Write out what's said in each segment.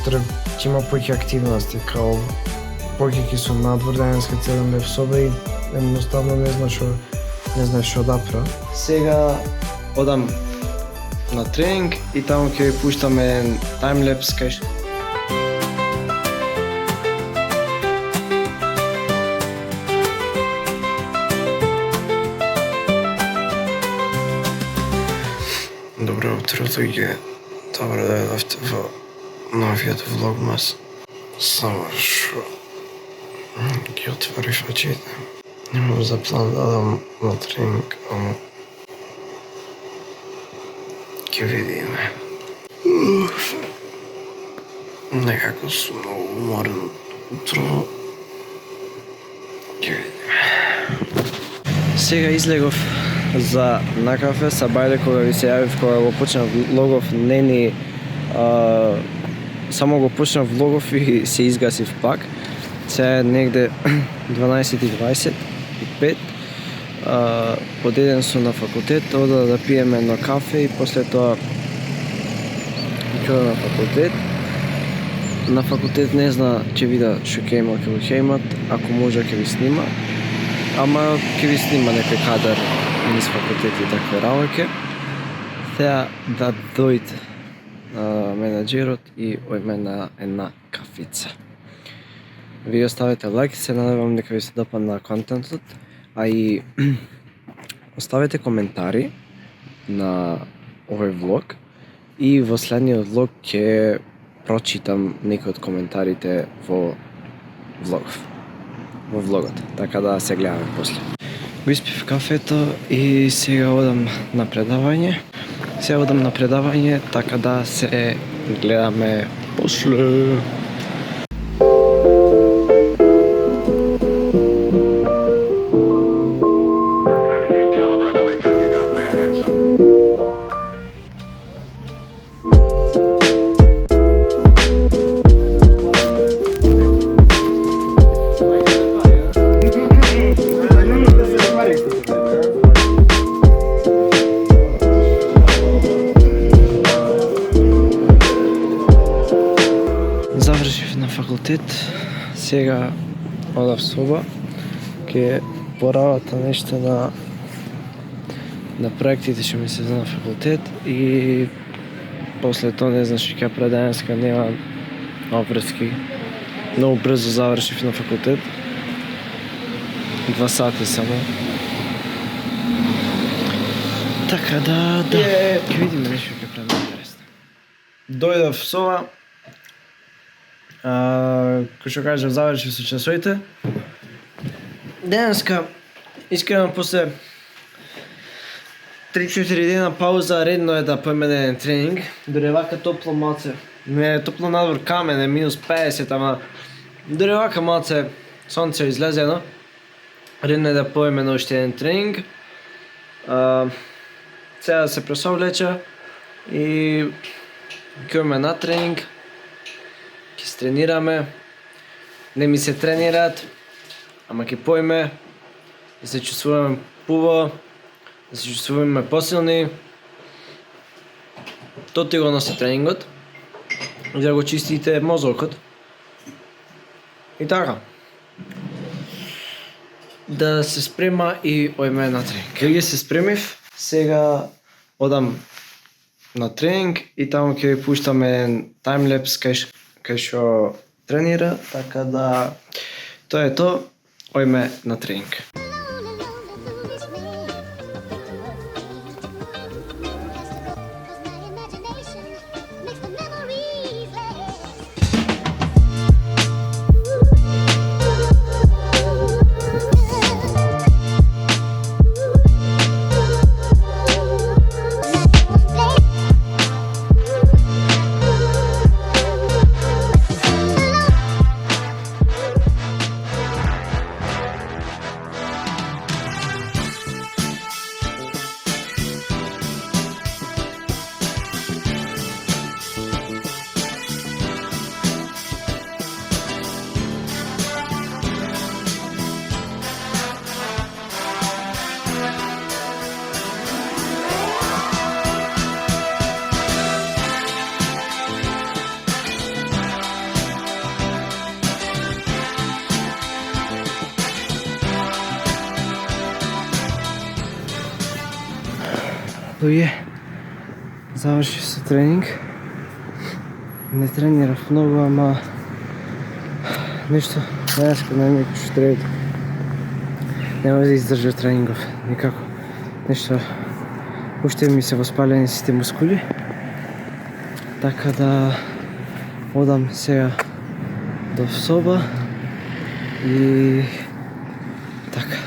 утре ќе има повеќе активности, као повеќе ќе сум надвор, денеска целен бев соба и едноставно не знаеш што да правам. Сега одам на тренинг и таму ќе ви пуштаме еден таймлепс кај Добро утро, луѓе. Добро дојдовте во новиот влогмас. Само што ги отворив очите. Немам за план да одам на тренинг, ама ќе видиме. Некако сум многу уморен утро. Ќе видиме. Сега излегов за на кафе са Бајле кога ви се јавив, кога го почнав влогов, само го почнав влогов и се изгасив пак. Сега е негде 12:25. Одеден сум на факултет, ода да пиеме едно кафе и после тоа ќе на факултет. На факултет не зна, ќе вида што ќе има, ќе имат, ако може ќе ви снима. Ама ќе ви снима некој кадар низ факултет и такви работи. Сега да дојде менаџерот и ојме на една кафица. Ви оставете лайк, се надевам дека ви се допадна контентот, а и оставете коментари на овој влог и во следниот влог ќе прочитам некои од коментарите во влогот, така да се гледаме после. Го испив кафето и сега одам на предавање. Така да се гледаме после. Завршив на факултет, сега одав соба, ќе поработам нешто на проектите што ми се за на факултет и после тоа не знам што ќе правам денеска, немам обврски. Многу брзо завршив на факултет. 2 сати само. Така да. Ќе видиме нешто ќе правам интересно. Дојдов соба. Кој што кажам, завршив со часовите. Денеска, искрено, после 3-4 дена пауза, редно е да поеме еден тренинг. Дори вака топло малце, не е топло надвор, камен е минус 50, ама дори вака малце сонце излезено. Редно е да поеме на уште еден тренинг. Сега да се пресоблеча и ќе одиме на тренинг. Ќе се тренираме, не ми се тренираат, ама ќе поиме, да се чувствуваме пуво, да се чувствуваме посилни. Тоа ти го носи тренингот, да го чистите мозокот. И така. Да се спрема и ојме на тренинг. Ќе се спремив, сега одам на тренинг и таму ќе ви пуштаме еден таймлепс кај што тренира, така да тоа е тоа, ојме на тренинг. Луѓе, заврши со тренинг. Не тренирав многу, ама нешто денеска не ми што треба. Не може да издржа тренингов, никако. Нешто уште ми се воспалени сите мускули. Така да одам сега до соба и така.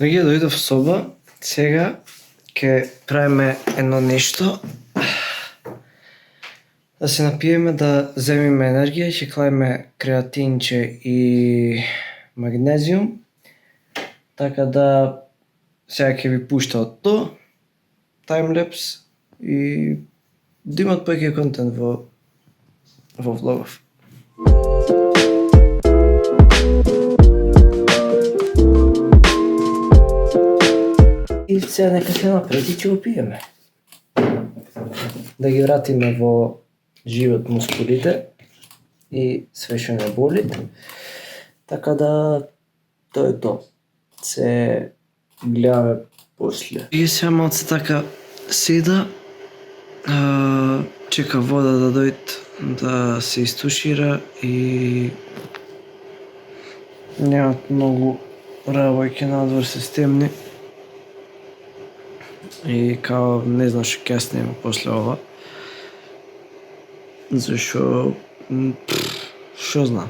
Луѓе, дојдов в соба, сега ќе правиме едно нешто, да се напиеме, да земиме енергија, ќе клаиме креатинче и магнезиум, така да сега ќе ви пушта од то, таймлепс и да имат повеќе контент во влогов. И сега нека се напред и ќе го пиеме. Да ги вратиме во живот мускулите и све што не боли. Така да тоа е тоа. Се гледаме после. И сега малце така седа, чека вода да дојде да се истушира и немат многу работи надвор, се стемни. И као не знам што ќе снимам после ова. Зашо што знам.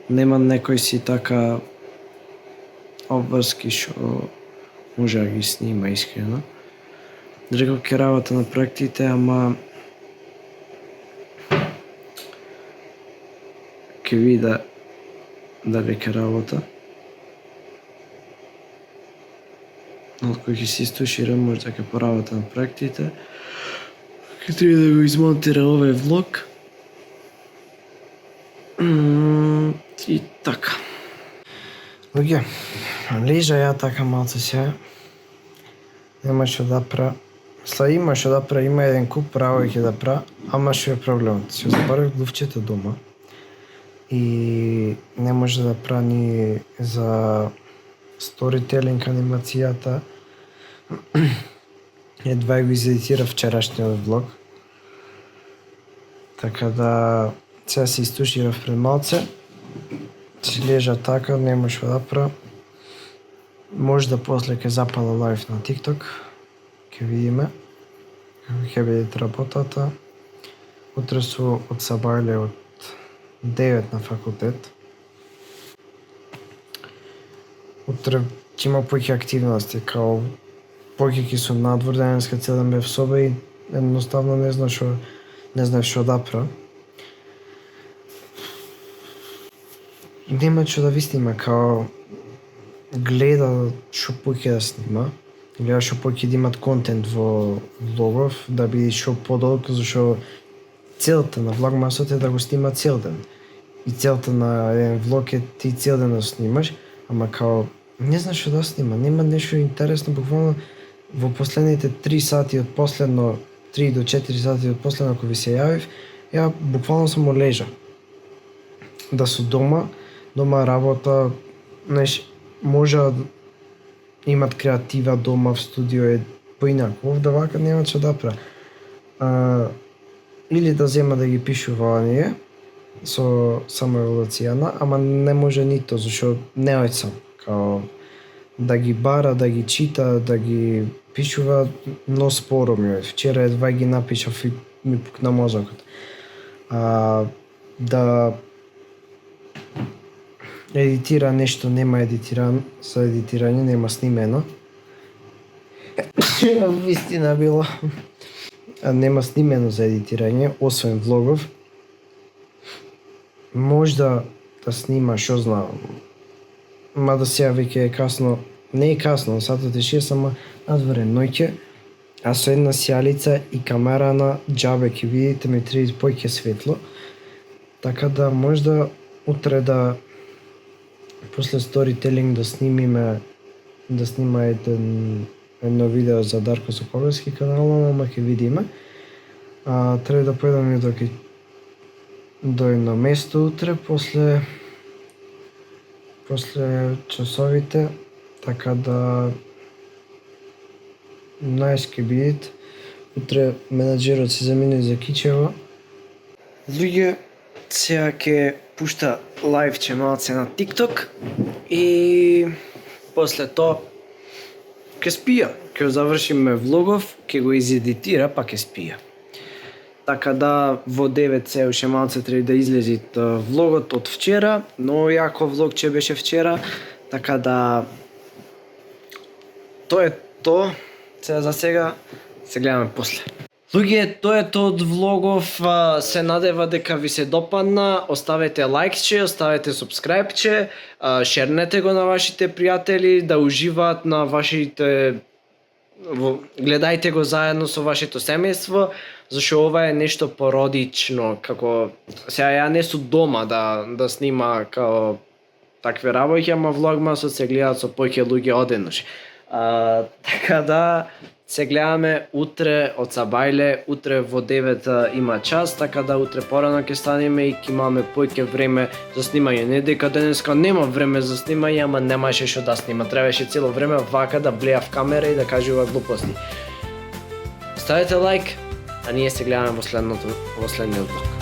Нема некој си така обврски што може да ги снима искрено. Реков ќе работа на проектите, ама ќе вида дали ќе работа. Од кој ќе се истушира, може да ќе поработа на проектите. Ќе треба да го измонтира овој влог. И така. Луѓе, лежа ја така малце сега. Нема што да пра. Има што да пра, има еден куп работи да пра, ама што е проблемот? Се заборав глувчето дома и не може да пра ни за сторителинг анимацијата. Едва го изедитирав вчерашниот влог. Така да сега се истуширав пред малце. Си лежа така, нема што да пра. Може да после ќе запала лайв на TikTok. Ќе видиме како ќе биде работата. Утре су од Сабајле од 9 на факултет. Утре ќе има повеќе активности, као повеќе ќе сум надвор, денеска цел ден бев в соба и едноставно не знам што да пра. Нема што да ви снима, као гледа што повеќе да снима, гледа што повеќе да имат контент во влогов, да биде што подолго, зашто целта на влогмасот е да го снима цел ден. И целта на еден влог е ти цел ден да снимаш, ама као не знам што да снима, нема нешто интересно, буквално во последните 3 сати од последно, 3 до 4 сати од последно кога ви се јавив, ја буквално само лежа. Да су дома работа, знаеш, може имат креатива дома в студио е поинаку, овде вака нема што да пра. Или да зема да ги пишува оние со самоеволуцијана, ама не може нито, зашто не ојцам, као да ги бара, да ги чита, да ги пишува, но споро ми е. Вчера едва ги напишав и ми пукна мозокот. Да едитира нешто, нема едитиран, со едитирање нема снимено. Вистина било. Нема снимено за едитирање, освен влогов. Можда да снима, што знам. Мада сега веќе е касно, не е касно, сатот е 6, ама надворе ноќе, а со една сјалица и камера на џабе ќе видите ми треба поќе светло. Така да можда утре да после сторителинг да снима едно видео за Дарко Соколевски канал, ама ќе видиме. Треба да појдам и до едно место утре после часовите, така да nice ќе бидат. Утре менаџерот се замина за Кичево. Луѓе, сега ќе пушта лајвче малце на TikTok и после тоа ќе спија. Ќе завршиме влогов, ќе го изедитира, па ќе спија. Така да во 9 се уште малце треба да излези влогот од вчера, но јако влогче беше вчера, така да тоа е тоа. Сега за сега се гледаме после. Луѓе, тоа е тоа од влогов, се надева дека ви се допадна, оставете лајкче, оставете субскрајбче, шернете го на вашите пријатели да уживаат на вашите гледајте го заедно со вашето семејство, зашто ова е нешто породично, како сега ја не сум дома да снима као такви работи, ама влогмасот се гледаат со поќе луѓе одеднаш. Така да се гледаме утре од Сабајле, утре во 9 има час, така да утре порано ќе станеме и ќе имаме поќе време за снимање. Не дека денеска нема време за снимање, ама немаше што да снима. Требаше цело време вака да блеја в камера и да кажува глупости. Ставете лайк, а ние се гледаме во следниот влог.